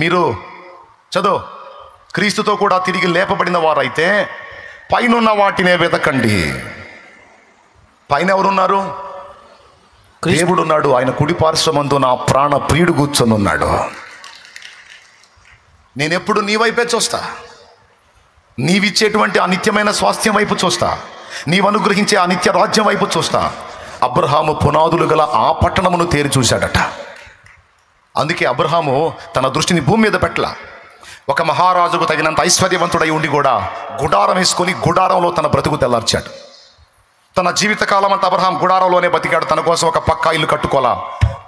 మీరు చదువు, క్రీస్తుతో కూడా తిరిగి లేపబడిన వారైతే పైనున్న వాటినే వెతకండి. పైన ఎవరున్నారు? దేవుడు ఉన్నాడు. ఆయన కుడి పార్శ్వమందు నా ప్రాణ ప్రియుడు కూర్చొని ఉన్నాడు. నేనెప్పుడు నీ వైపే చూస్తా. నీవిచ్చేటువంటి ఆ నిత్యమైన స్వాస్థ్యం వైపు చూస్తా. నీవు అనుగ్రహించే ఆ నిత్య రాజ్యం వైపు చూస్తా. అబ్రహాము పునాదులు గల ఆ పట్టణమును తేరి చూశాడట. అందుకే అబ్రహాము తన దృష్టిని భూమి మీద పెట్టలా. ఒక మహారాజుకు తగినంత ఐశ్వర్యవంతుడై ఉండి కూడా గుడారం వేసుకొని గుడారంలో తన బ్రతుకు తెల్లార్చాడు. తన జీవితకాలం అంతా అబ్రహాం గుడారంలోనే బతికాడు. తన కోసం ఒక పక్కా ఇల్లు కట్టుకోలా.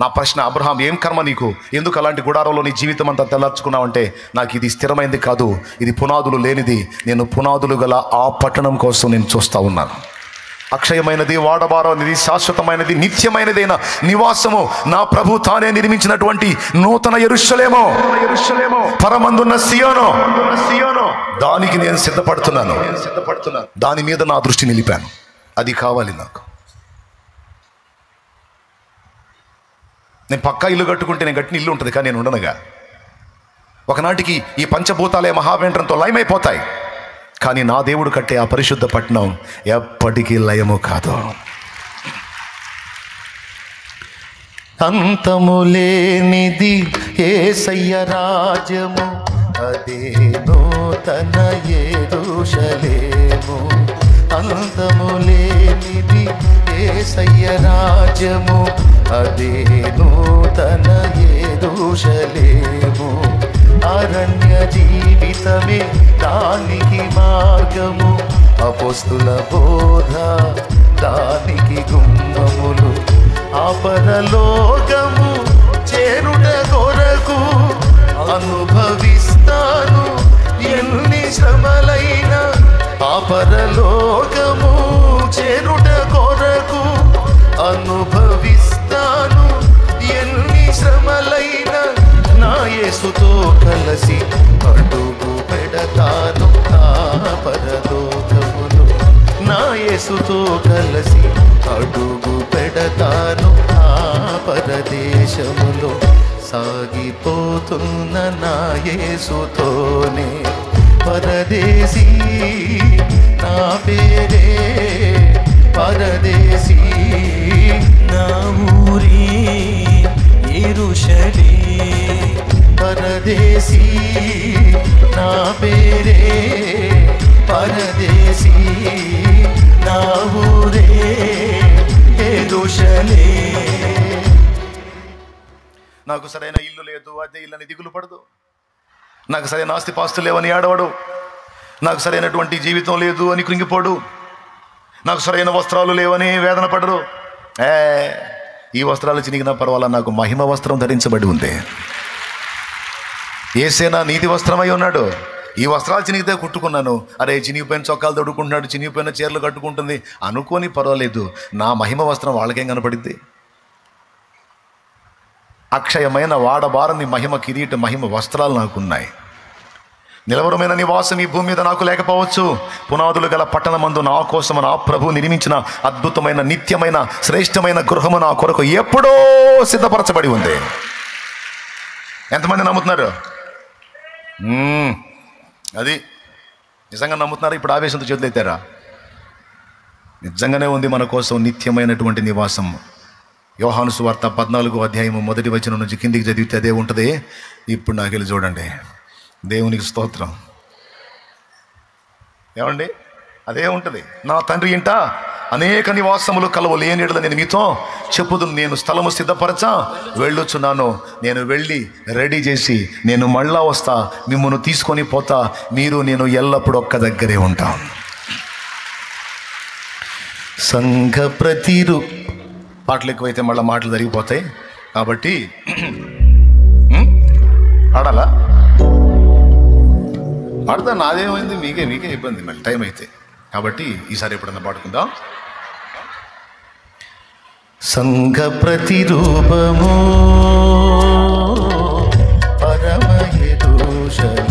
నా ప్రశ్న, అబ్రహాం ఏం కర్మ నీకు? ఎందుకు అలాంటి గుడారంలో నీ జీవితం అంతా తెల్లార్చుకున్నావంటే, నాకు ఇది స్థిరమైంది కాదు, ఇది పునాదులు లేనిది. నేను పునాదులు గల ఆ పట్టణం కోసం నేను చూస్తూ ఉన్నాను. అక్షయమైనది, వాడబారనిది, శాశ్వతమైనది, నిత్యమైనదైన నివాసము నా ప్రభు తానే నిర్మించినటువంటి నూతన యెరూషలేము, పరమందున్న సియోను, దానికి నేను సిద్ధపడుతున్నాను. దాని మీద నా దృష్టి నిలిపాను. అది కావాలి నాకు. నేను పక్కా ఇల్లు కట్టుకుంటే నేను కట్టిన ఇల్లు ఉంటుంది, కానీ నేను ఉండనుగా. ఒకనాటికి ఈ పంచభూతాలే మహావేంద్రంతో లయమైపోతాయి. కానీ నా దేవుడు కట్టే ఆ పరిశుద్ధ పట్టణం ఎప్పటికీ లయము కాదు. అంతము లేనిది యేసయ్య రాజ్యము, అదే నూతన యెరూషలేము. అంతము లేనిది యేసయ్య రాజ్యము, అదే నూతన యెరూషలేము. అరణ్య జీవితమే దానికి మార్గము, అపోస్తుల బోధ దానికి గుమ్మములు. ఆ పరలోకము చేరుట కొరకు అనుభవిస్తాను ఎన్ని శ్రమలైనా. ఆ పరలోకము చేరుట కొరకు అనుభవిస్తాను ఎన్ని శ్రమలైనా. నా యేసుతో కలిసి అడుగు పెడతాను నా పరలోకములో. నా యేసుతో కలిసి అడుగు పెడతాను నా పరదేశములో. సాగిపోతున్న నా యేసుతోనే పరదేశీ, నా పేరే పరదేశీ. నా ఊరి యెరూషలేము, పరదేశీ, నా పేరే పరదేశీ. నా ఊరే యెరూషలేము. నాకు సరైన ఇల్లు లేదు, అదే ఇల్లని దిగులు పడదు. నాకు సరైన ఆస్తిపాస్తులు లేవని ఆడవాడు. నాకు సరైనటువంటి జీవితం లేదు అని కృంగిపోడు. నాకు సరైన వస్త్రాలు లేవని వేదన పడరు. ఈ వస్త్రాలు చినిగినా పర్వాలా, నాకు మహిమ వస్త్రం ధరించబడి ఉంది. యేసేనా నీతి వస్త్రమై ఉన్నాడు. ఈ వస్త్రాలు చినిగితే కుట్టుకున్నాను, అరే చినిగిపోయిన చొక్కాలు తొడుకుంటున్నాడు, చినిగిపోయిన చీరలు కట్టుకుంటుంది అనుకోని పర్వాలేదు. నా మహిమ వస్త్రం వాళ్ళకేం కనపడింది? అక్షయమైన వాడబారని మహిమ కిరీట మహిమ వస్త్రాలు నాకున్నాయి. నిలవరమైన నివాసం ఈ భూమి మీద నాకు లేకపోవచ్చు. పునాదులు గల పట్టణమందు నా కోసము నా ప్రభు నిర్మించిన అద్భుతమైన నిత్యమైన శ్రేష్టమైన గృహము నా కొరకు ఎప్పుడో సిద్ధపరచబడి ఉంది. ఎంతమంది నమ్ముతున్నారు? అది నిజంగా నమ్ముతున్నారు? ఇప్పుడు ఆవేశంతో చేతులు ఎత్తారా? నిజంగానే ఉంది మన కోసం నిత్యమైనటువంటి నివాసం. యోహాను సువార్త 14వ అధ్యాయము 1వ వచనం నుంచి కిందికి చదివితే అదే ఉంటుంది. ఇప్పుడు నాకు వెళ్ళి చూడండి. దేవునికి స్తోత్రం. ఏమండి, అదే ఉంటుంది. నా తండ్రి ఇంట అనేక నివాసములు కలవు, లేని యెడల నేను మీతో చెప్పుదును. నేను స్థలము సిద్ధపరచా వెళ్ళొచ్చున్నాను. నేను వెళ్ళి రెడీ చేసి నేను మళ్ళా వస్తా, మిమ్మల్ని తీసుకొని పోతా. మీరు నేను ఎల్లప్పుడూ ఒక్క దగ్గరే ఉంటాం. సంఘ ప్రతిరు పాటలు ఎక్కువైతే మళ్ళీ మాటలు జరిగిపోతాయి. కాబట్టి ఆడాలా? ఆడతా, నాదేమైంది? మీకే ఇబ్బంది మళ్ళీ టైం అయితే. కాబట్టి ఈసారి ఎప్పుడన్నా పాడుకుందాం. సంఘ ప్రతిరూపము పరమ యెరూషలేము.